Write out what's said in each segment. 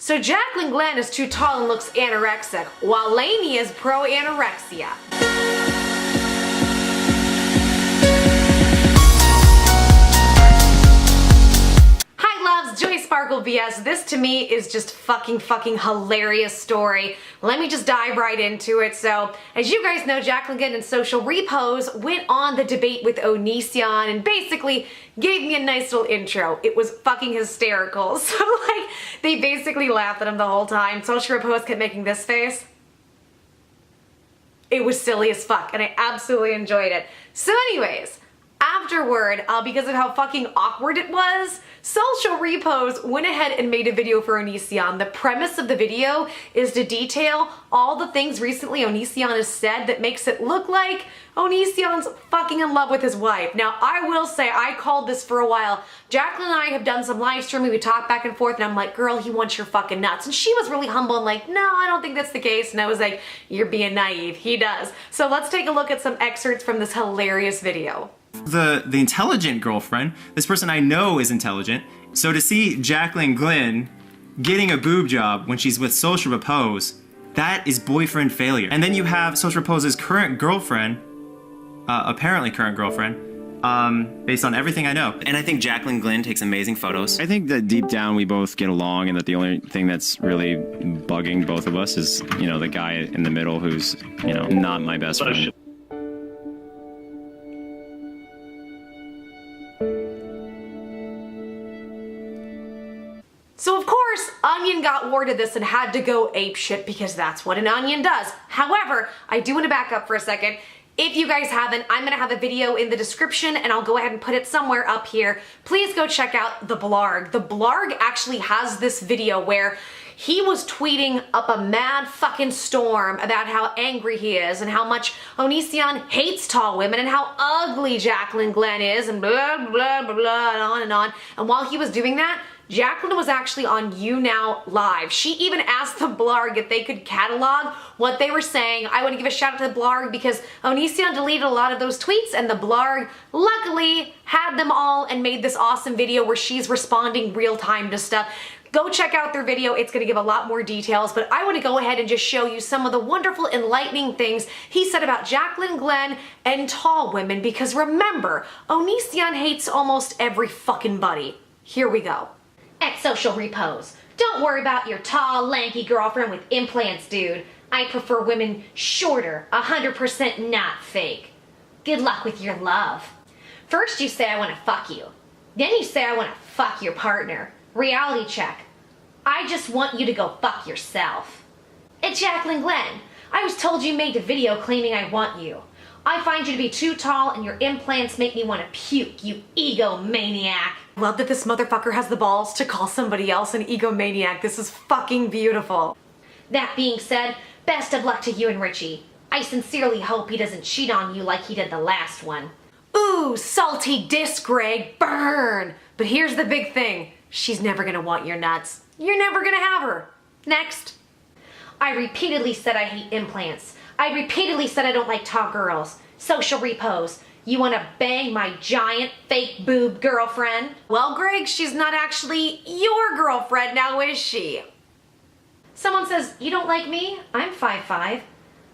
So Jaclyn Glenn is too tall and looks anorexic, while Lainey is pro-anorexia. Joy Sparkle BS. This to me is just fucking hilarious story. Let me just dive right into it. So, as you guys know, Jaclyn Glenn and Social Repose went on the debate with Onison and basically gave me a nice little intro. It was fucking hysterical. So, like, they basically laughed at him the whole time. Social Repose kept making this face. It was silly as fuck, and I absolutely enjoyed it. So anyways, afterward, because of how fucking awkward it was, Social Repose went ahead and made a video for Onison. The premise of the video is to detail all the things recently Onison has said that makes it look like Onison's fucking in love with his wife. Now, I will say, I called this for a while. Jaclyn and I have done some live streaming, we talked back and forth, and I'm like, girl, he wants your fucking nuts. And she was really humble and like, no, I don't think that's the case. And I was like, you're being naive. He does. So let's take a look at some excerpts from this hilarious video. The intelligent girlfriend, this person I know is intelligent, so to see Jaclyn Glenn getting a boob job when she's with Social Repose, that is boyfriend failure. And then you have Social Repose's current girlfriend, apparently current girlfriend, based on everything I know. And I think Jaclyn Glenn takes amazing photos. I think that deep down we both get along, and that the only thing that's really bugging both of us is, you know, the guy in the middle who's, you know, not my best friend. So of course, Onion got word of this and had to go apeshit because that's what an onion does. However, I do want to back up for a second. If you guys haven't, I'm going to have a video in the description and I'll go ahead and put it somewhere up here. Please go check out the Blarg. The Blarg actually has this video where he was tweeting up a mad fucking storm about how angry he is and how much Onison hates tall women and how ugly Jaclyn Glenn is and blah, blah, blah, blah, and on and on. And while he was doing that, Jaclyn was actually on YouNow Live. She even asked the Blarg if they could catalog what they were saying. I want to give a shout out to the Blarg because Onison deleted a lot of those tweets and the Blarg luckily had them all and made this awesome video where she's responding real time to stuff. Go check out their video. It's going to give a lot more details, but I want to go ahead and just show you some of the wonderful, enlightening things he said about Jaclyn Glenn and tall women because remember, Onison hates almost every fucking buddy. Here we go. At Social Repose, don't worry about your tall, lanky girlfriend with implants, dude. I prefer women shorter, 100% not fake. Good luck with your love. First you say I want to fuck you. Then you say I want to fuck your partner. Reality check. I just want you to go fuck yourself. At Jaclyn Glenn, I was told you made a video claiming I want you. I find you to be too tall and your implants make me want to puke, you egomaniac. Love that this motherfucker has the balls to call somebody else an egomaniac. This is fucking beautiful. That being said, best of luck to you and Richie. I sincerely hope he doesn't cheat on you like he did the last one. Ooh, salty diss, Greg, burn. But here's the big thing. She's never gonna want your nuts. You're never gonna have her. Next. I repeatedly said I hate implants. I repeatedly said I don't like tall girls. Social Repose. You want to bang my giant fake boob girlfriend? Well, Greg, she's not actually your girlfriend now, is she? Someone says, you don't like me? I'm 5'5".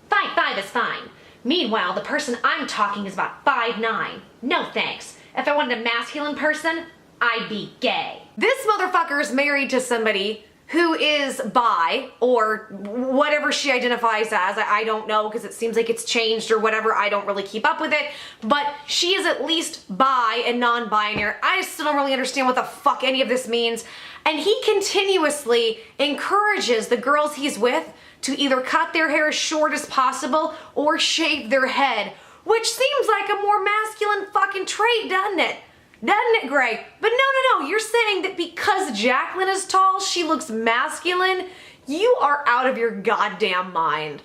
5'5" is fine. Meanwhile, the person I'm talking is about 5'9". No thanks. If I wanted a masculine person, I'd be gay. This motherfucker is married to somebody who is bi, or whatever she identifies as. I don't know, because it seems like it's changed or whatever. I don't really keep up with it. But she is at least bi and non-binary. I still don't really understand what the fuck any of this means. And he continuously encourages the girls he's with to either cut their hair as short as possible or shave their head, which seems like a more masculine fucking trait, doesn't it? Doesn't it, Greg? But no, you're saying that because Jaclyn is tall, she looks masculine? You are out of your goddamn mind.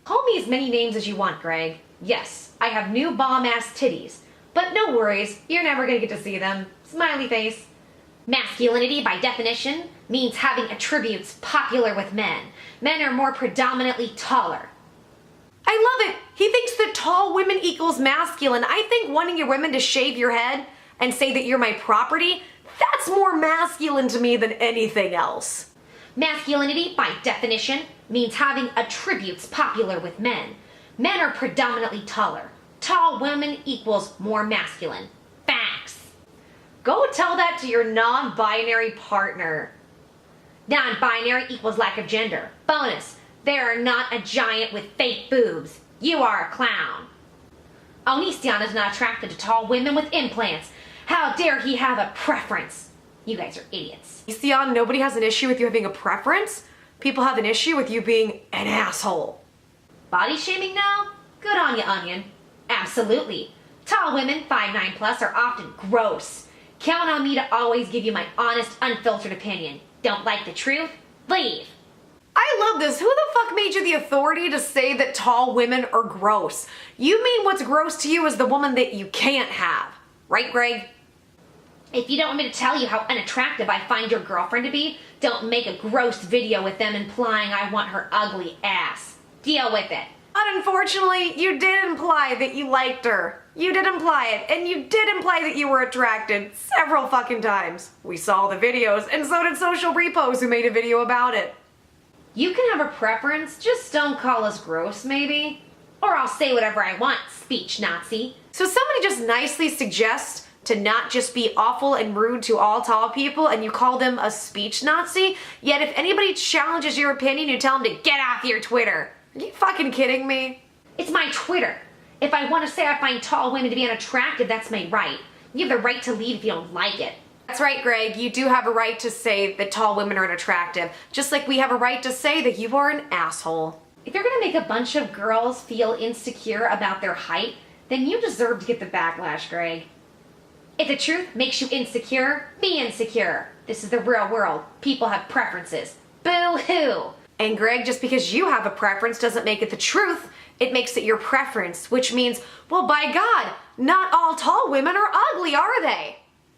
Call me as many names as you want, Greg. Yes, I have new bomb-ass titties. But no worries, you're never gonna get to see them. Smiley face. Masculinity, by definition, means having attributes popular with men. Men are more predominantly taller. I love it. He thinks that tall women equals masculine. I think wanting your women to shave your head and say that you're my property, that's more masculine to me than anything else. Masculinity, by definition, means having attributes popular with men. Men are predominantly taller. Tall women equals more masculine. Facts. Go tell that to your non-binary partner. Non-binary equals lack of gender. Bonus, they are not a giant with fake boobs. You are a clown. Onison is not attracted to tall women with implants. How dare he have a preference? You guys are idiots. Onison, nobody has an issue with you having a preference. People have an issue with you being an asshole. Body shaming now? Good on ya, Onion. Absolutely. Tall women, 5'9 plus, are often gross. Count on me to always give you my honest, unfiltered opinion. Don't like the truth? Leave. I love this. Who the fuck made you the authority to say that tall women are gross? You mean what's gross to you is the woman that you can't have. Right, Greg? If you don't want me to tell you how unattractive I find your girlfriend to be, don't make a gross video with them implying I want her ugly ass. Deal with it. Unfortunately, you did imply that you liked her. You did imply it, and you did imply that you were attracted several fucking times. We saw the videos, and so did Social Repos, who made a video about it. You can have a preference, just don't call us gross, maybe? Or I'll say whatever I want, speech Nazi. So somebody just nicely suggests to not just be awful and rude to all tall people, and you call them a speech Nazi? Yet if anybody challenges your opinion, you tell them to get off your Twitter. Are you fucking kidding me? It's my Twitter. If I want to say I find tall women to be unattractive, that's my right. You have the right to leave if you don't like it. That's right, Greg. You do have a right to say that tall women are unattractive, just like we have a right to say that you are an asshole. If you're gonna make a bunch of girls feel insecure about their height, then you deserve to get the backlash, Greg. If the truth makes you insecure, be insecure. This is the real world. People have preferences. Boo-hoo! And Greg, just because you have a preference doesn't make it the truth. It makes it your preference, which means, well, by God, not all tall women are ugly, are they?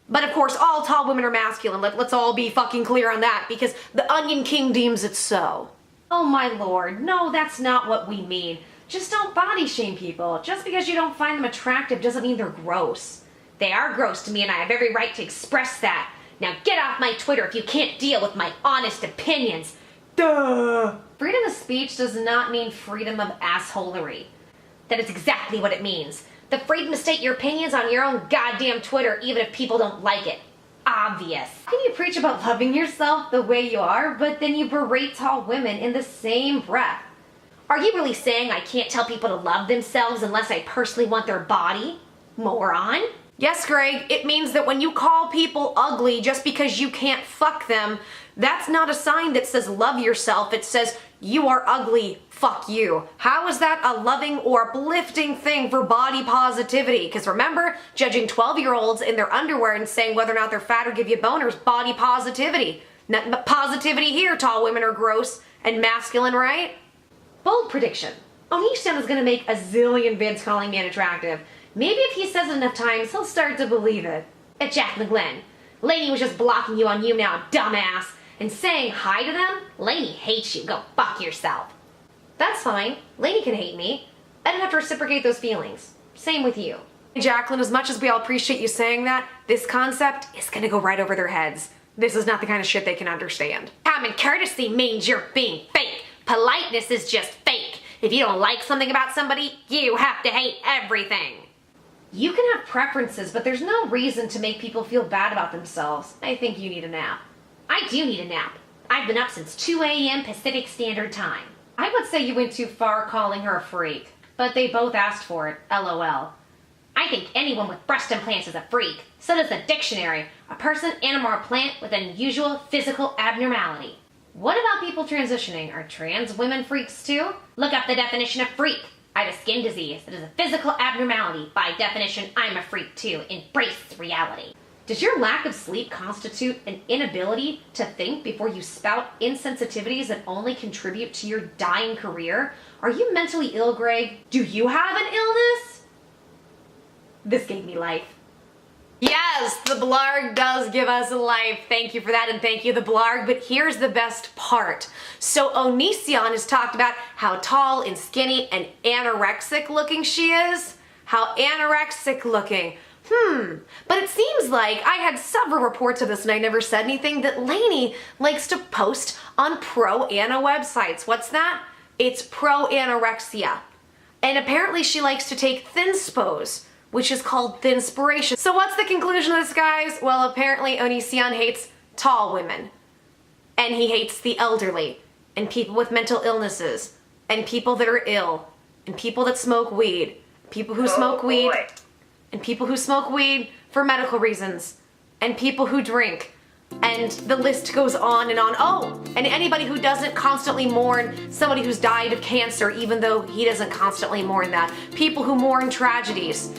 But of course, all tall women are masculine. Let's all be fucking clear on that, because the Onion King deems it so. Oh my lord, no, that's not what we mean. Just don't body shame people. Just because you don't find them attractive doesn't mean they're gross. They are gross to me, and I have every right to express that. Now get off my Twitter if you can't deal with my honest opinions. Duh! Freedom of speech does not mean freedom of assholery. That is exactly what it means. The freedom to state your opinions on your own goddamn Twitter, even if people don't like it. Obvious. How can you preach about loving yourself the way you are, but then you berate tall women in the same breath? Are you really saying I can't tell people to love themselves unless I personally want their body? Moron? Yes, Greg, it means that when you call people ugly just because you can't fuck them, that's not a sign that says love yourself. It says you are ugly, fuck you. How is that a loving or uplifting thing for body positivity? Because remember, judging 12-year-olds in their underwear and saying whether or not they're fat or give you boners, body positivity. Nothing but positivity here, tall women are gross and masculine, right? Bold prediction. Onison is gonna make a zillion vids calling me unattractive. Maybe if he says it enough times, he'll start to believe it. Jaclyn, Lainey was just blocking you on you now, dumbass. And saying hi to them? Lainey hates you. Go fuck yourself. That's fine. Lainey can hate me. I don't have to reciprocate those feelings. Same with you. Jaclyn, as much as we all appreciate you saying that, this concept is gonna go right over their heads. This is not the kind of shit they can understand. Common courtesy means you're being fake. Politeness is just fake. If you don't like something about somebody, you have to hate everything. You can have preferences, but there's no reason to make people feel bad about themselves. I think you need a nap. I do need a nap. I've been up since 2 a.m. Pacific Standard Time. I would say you went too far calling her a freak, but they both asked for it, LOL. I think anyone with breast implants is a freak. So does the dictionary. A person, animal, or plant with an unusual physical abnormality. What about people transitioning? Are trans women freaks too? Look up the definition of freak. I have a skin disease. It is a physical abnormality. By definition, I'm a freak too. Embrace reality. Does your lack of sleep constitute an inability to think before you spout insensitivities that only contribute to your dying career? Are you mentally ill, Greg? Do you have an illness? This gave me life. Yes, the blarg does give us life. Thank you for that, and thank you, the blarg. But here's the best part. So Onison has talked about how tall and skinny and anorexic looking she is. How anorexic looking. But it seems like I had several reports of this and I never said anything, that Lainey likes to post on pro-ana websites. What's that? It's pro-anorexia. And apparently she likes to take Thinspos, which is called Thinspiration. So what's the conclusion of this, guys? Well, apparently Onison hates tall women. And he hates the elderly, and people with mental illnesses, and people that are ill, and people that smoke weed, people who smoke weed, and people who smoke weed for medical reasons, and people who drink, and the list goes on and on. Oh, and anybody who doesn't constantly mourn somebody who's died of cancer, even though he doesn't constantly mourn that. People who mourn tragedies.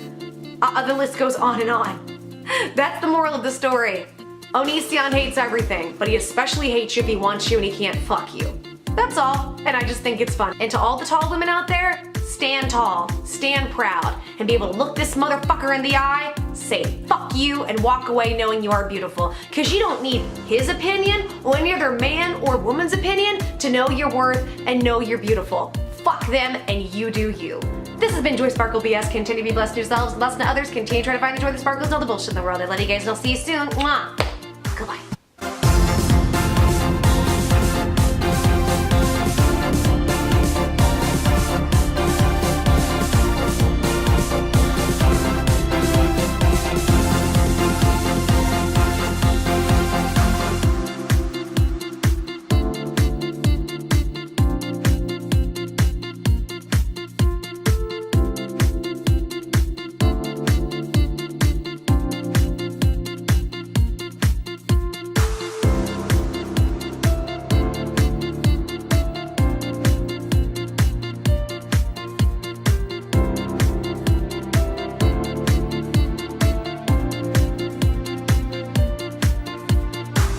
The list goes on and on. That's the moral of the story. Onison hates everything, but he especially hates you if he wants you and he can't fuck you. That's all, and I just think it's fun. And to all the tall women out there, stand tall, stand proud, and be able to look this motherfucker in the eye, say fuck you, and walk away knowing you are beautiful. Cause you don't need his opinion or any other man or woman's opinion to know your worth and know you're beautiful. Fuck them and you do you. This has been Joy Sparkle BS. Continue to be blessed yourselves, blessed to others. Continue to try to find the joy, the sparkles, and all the bullshit in the world. I love you guys and I'll see you soon. Mwah.